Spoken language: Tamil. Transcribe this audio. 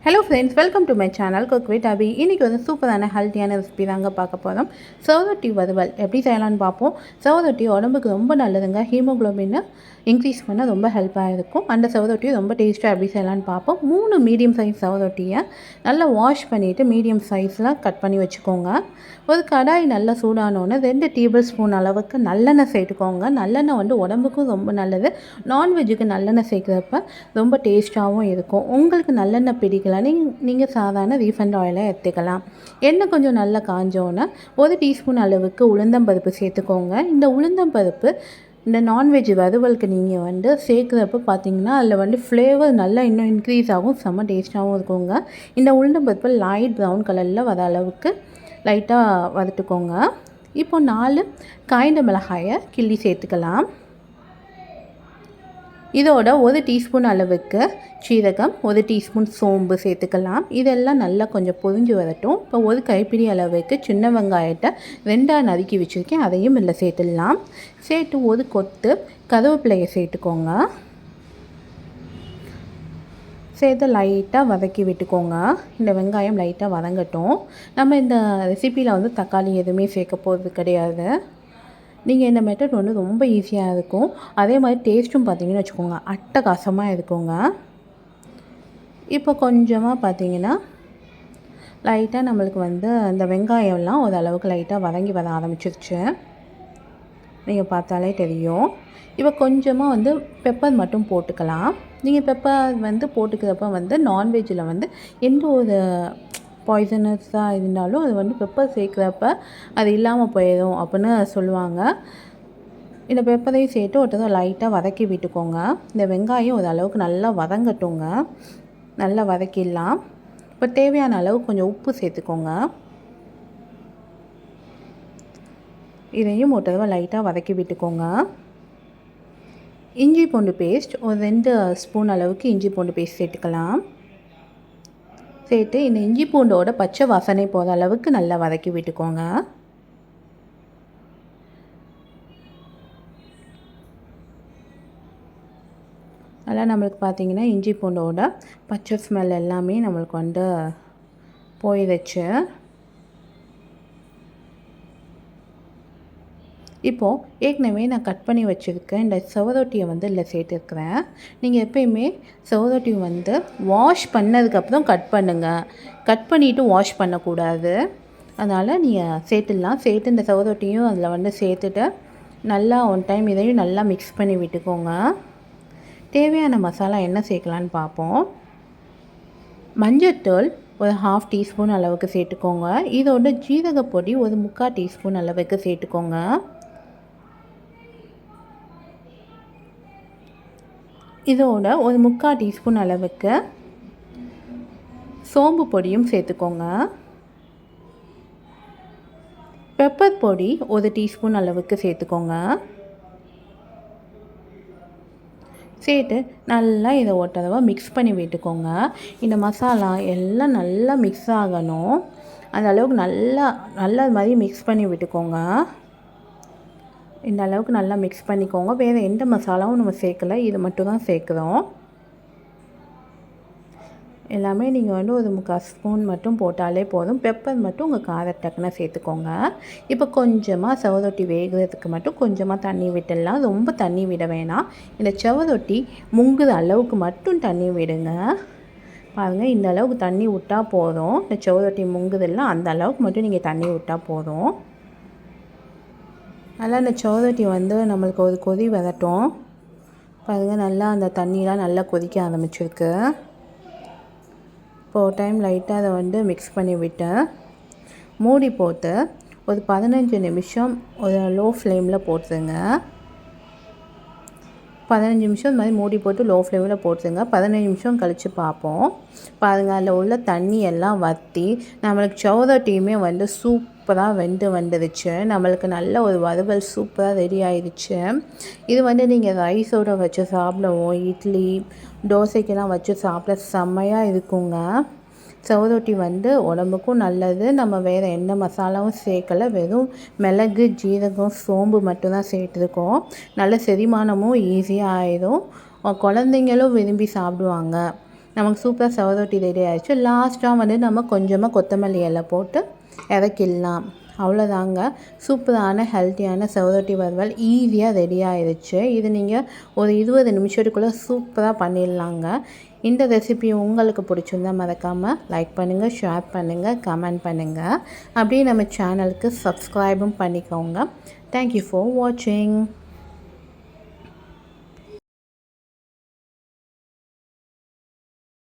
Hello friends, welcome to my channel cook with Abhi. இன்றைக்கி வந்து சூப்பரான ஹெல்த்தியான ரெசிபி தாங்க பார்க்க போகிறோம். சுவரொட்டி வறுவல் எப்படி செய்யலான்னு பார்ப்போம். சுவரொட்டி உடம்புக்கு ரொம்ப நல்லதுங்க. ஹீமோக்ளோபினை இன்க்ரீஸ் பண்ண ரொம்ப ஹெல்ப்பாக இருக்கும். அந்த சுவரொட்டியை ரொம்ப டேஸ்ட்டாக எப்படி செய்யலான்னு பார்ப்போம். 3 மீடியம் சைஸ் சுவரொட்டியை நல்லா வாஷ் பண்ணிவிட்டு மீடியம் சைஸில் கட் பண்ணி வச்சுக்கோங்க. ஒரு கடாய் நல்லா சூடானோன்னு 2 டேபிள் ஸ்பூன் அளவுக்கு நல்லெண்ணெய் சேர்த்துக்கோங்க. நல்லெண்ணெய் வந்து உடம்புக்கும் ரொம்ப நல்லது. நான்வெஜ்ஜுக்கு நல்லெண்ணெய் சேர்க்குறப்ப ரொம்ப டேஸ்ட்டாகவும் இருக்கும். உங்களுக்கு நல்லெண்ணெய் பிடிக்கலன்னு நீங்கள் சாதாரண ரீஃபண்ட் ஆயிலை எடுத்துக்கலாம். எண்ணெய் கொஞ்சம் நல்லா காஞ்சோன்னே 1 டீஸ்பூன் அளவுக்கு உளுந்தம்பருப்பு சேர்த்துக்கோங்க. இந்த உளுந்தம்பருப்பு இந்த நான்வெஜ் வறுவலுக்கு நீங்கள் வந்து சேர்க்குறப்ப பார்த்தீங்கன்னா அதில் வந்து ஃப்ளேவர் நல்லா இன்னும் இன்க்ரீஸ் ஆகும், செம்ம டேஸ்ட்டாகவும் இருக்குங்க. இந்த உளுந்தம்பருப்பு லைட் ப்ரௌன் கலரில் வர அளவுக்கு லைட்டாக வறுத்துக்கோங்க. இப்போ 4 காய்ந்த மிளகாயை கிள்ளி சேர்த்துக்கலாம். இதோட 1 டீஸ்பூன் அளவுக்கு சீரகம், 1 டீஸ்பூன் சோம்பு சேர்த்துக்கலாம். இதெல்லாம் நல்லா கொஞ்சம் பொரிஞ்சு வரட்டும். இப்போ 1 கைப்பிடி அளவுக்கு சின்ன வெங்காயத்தை 2ஆக நறுக்கி வச்சுருக்கேன், அதையும் இதில் சேர்த்துடலாம். சேர்த்து 1 கொத்து கருவேப்பிலையை சேர்த்துக்கோங்க. சேர்த்து லைட்டாக வதக்கி விட்டுக்கோங்க. இந்த வெங்காயம் லைட்டாக வதங்கட்டும். நம்ம இந்த ரெசிப்பியில் வந்து தக்காளி எதுவுமே சேர்க்க போகிறது கிடையாது. நீங்கள் இந்த மெத்தட் வந்து ரொம்ப ஈஸியாக இருக்கும். அதே மாதிரி டேஸ்ட்டும் பார்த்தீங்கன்னு வச்சுக்கோங்க, அட்டகாசமாக இருக்குங்க. இப்போ கொஞ்சமாக பார்த்தீங்கன்னா லைட்டாக நம்மளுக்கு வந்து அந்த வெங்காயம்லாம் ஓரளவுக்கு லைட்டாக வதங்கி வர ஆரம்பிச்சிருச்சு, நீங்கள் பார்த்தாலே தெரியும். இப்போ கொஞ்சமாக வந்து பெப்பர் மட்டும் போட்டுக்கலாம். நீங்கள் பெப்பர் வந்து போட்டுக்கிறப்ப வந்து நான்வெஜ்ஜில் வந்து எந்த ஒரு பாய்சனஸாக இருந்தாலும் அது வந்து பெப்பர் சேர்க்குறப்ப அது இல்லாமல் போயிடும் அப்படின்னு சொல்லுவாங்க. இந்த பெப்பரையும் சேர்த்து ஒருத்தர் லைட்டாக வதக்கி விட்டுக்கோங்க. இந்த வெங்காயம் ஓரளவுக்கு நல்லா வதங்கட்டுங்க, நல்லா வதக்கிடலாம். இப்போ தேவையான அளவு கொஞ்சம் உப்பு சேர்த்துக்கோங்க. இதையும் ஒரு தடவை லைட்டாக வதக்கி விட்டுக்கோங்க. இஞ்சி பூண்டு பேஸ்ட் ஒரு 2 ஸ்பூன் அளவுக்கு இஞ்சி பூண்டு பேஸ்ட் சேர்த்துக்கலாம். சேர்த்து இந்த இஞ்சி பூண்டோட பச்சை வாசனை போகிற அளவுக்கு நல்லா வதக்கி விட்டுக்கோங்க. நல்லா நம்மளுக்கு பார்த்திங்கன்னா இஞ்சி பூண்டோட பச்சை ஸ்மெல் எல்லாமே நம்மளுக்கு வந்து போயிடுச்சு. இப்போது ஏற்கனவே நான் கட் பண்ணி வச்சுருக்கேன் இந்த சுவரொட்டியை வந்து இதில் சேர்த்துருக்குறேன். நீங்கள் எப்பயுமே சுவரொட்டி வந்து வாஷ் பண்ணதுக்கப்புறம் கட் பண்ணுங்கள். கட் பண்ணிவிட்டு வாஷ் பண்ணக்கூடாது. அதனால் நீங்கள் சேர்த்துடலாம். சேர்த்து இந்த சுவரொட்டியும் அதில் வந்து சேர்த்துட்டு நல்லா ஒன் டைம் இதையும் நல்லா மிக்ஸ் பண்ணி விட்டுக்கோங்க. தேவையான மசாலா என்ன சேர்க்கலான்னு பார்ப்போம். மஞ்சள்தூள் ஒரு 1/2 டீஸ்பூன் அளவுக்கு சேர்த்துக்கோங்க. இதோட ஜீரகப்பொடி ஒரு 3/4 டீஸ்பூன் அளவுக்கு சேர்த்துக்கோங்க. இதோட ஒரு 3/4 டீஸ்பூன் அளவுக்கு சோம்பு பொடியும் சேர்த்துக்கோங்க. பெப்பர் பொடி ஒரு டீஸ்பூன் அளவுக்கு சேர்த்துக்கோங்க. சேர்த்து நல்லா இதை ஒரு தடவை மிக்ஸ் பண்ணி விட்டுக்கோங்க. இந்த மசாலா எல்லாம் நல்லா மிக்ஸ் ஆகணும். அந்த அளவுக்கு நல்லா மாதிரி மிக்ஸ் பண்ணி விட்டுக்கோங்க. இந்த அளவுக்கு நல்லா மிக்ஸ் பண்ணிக்கோங்க. வேறு எந்த மசாலாவும் நம்ம சேர்க்கலை, இது மட்டும் தான் சேர்க்குறோம். எல்லாமே நீங்கள் வந்து ஒரு 3/4 ஸ்பூன் மட்டும் போட்டாலே போதும். பெப்பர் மட்டும் உங்கள் காரத்தக்கன சேர்த்துக்கோங்க. இப்போ கொஞ்சமாக சுவரொட்டி வேகிறதுக்கு மட்டும் கொஞ்சமாக தண்ணி விட்டுடலாம். ரொம்ப தண்ணி விட வேணாம். இந்த சுவரொட்டி முங்குற அளவுக்கு மட்டும் தண்ணி விடுங்க. பாருங்கள், இந்த அளவுக்கு தண்ணி விட்டால் போதும். இந்த சுவரொட்டி முங்குதெல்லாம் அந்த அளவுக்கு மட்டும் நீங்கள் தண்ணி விட்டால் போதும். நல்லா இந்த சுவரொட்டி வந்து நம்மளுக்கு ஒரு கொதி வரட்டும். பாருங்கள், நல்லா அந்த தண்ணியெலாம் நல்லா கொதிக்க ஆரம்பிச்சிருக்கு. இப்போ ஒரு டைம் லைட்டாக அதை வந்து மிக்ஸ் பண்ணி விட்டு மூடி போட்டு ஒரு 15 நிமிஷம் ஒரு லோ ஃப்ளேமில் போட்டுருங்க. 15 நிமிஷம் இது மாதிரி மூடி போட்டு லோ ஃப்ளேமில் போட்டுருங்க. 15 நிமிஷம் கழித்து பார்ப்போம். பாருங்கள், அதில் உள்ள தண்ணி எல்லாம் வற்றி நம்மளுக்கு சுவரொட்டியுமே வந்து சூப்பராக வந்துடுச்சு. நம்மளுக்கு நல்ல ஒரு வறுவல் சூப்பராக ரெடி ஆயிடுச்சு. இது வந்து நீங்கள் ரைஸோடு வச்சு சாப்பிடவும், இட்லி தோசைக்கெல்லாம் வச்சு சாப்பிட செம்மையாக இருக்குங்க. சுவரொட்டி வந்து உடம்புக்கும் நல்லது. நம்ம வேறு எந்த மசாலாவும் சேர்க்கலை, வெறும் மிளகு, ஜீரகம், சோம்பு மட்டும்தான் சேர்த்துருக்கோம். நல்ல செரிமானமும் ஈஸியாக ஆயிடும். குழந்தைங்களும் விரும்பி சாப்பிடுவாங்க. நமக்கு சூப்பராக சவரொட்டி ரெடி ஆகிடுச்சு. லாஸ்ட்டாக வந்து நம்ம கொஞ்சமாக கொத்தமல்லி இலை போட்டு இறக்கிடலாம். அவ்வளோதாங்க, சூப்பரான ஹெல்த்தியான சவரொட்டி வறுவல் ஈஸியாக ரெடி ஆயிடுச்சு. இது நீங்கள் ஒரு 20 நிமிஷத்துக்குள்ளே சூப்பராக பண்ணிடலாங்க. இந்த ரெசிபி உங்களுக்கு பிடிச்சிருந்தா மறக்காமல் லைக் பண்ணுங்கள், ஷேர் பண்ணுங்கள், கமெண்ட் பண்ணுங்கள். அப்படியே நம்ம சேனலுக்கு சப்ஸ்கிரைபும் பண்ணிக்கோங்க. தேங்க்யூ ஃபார் வாட்சிங்.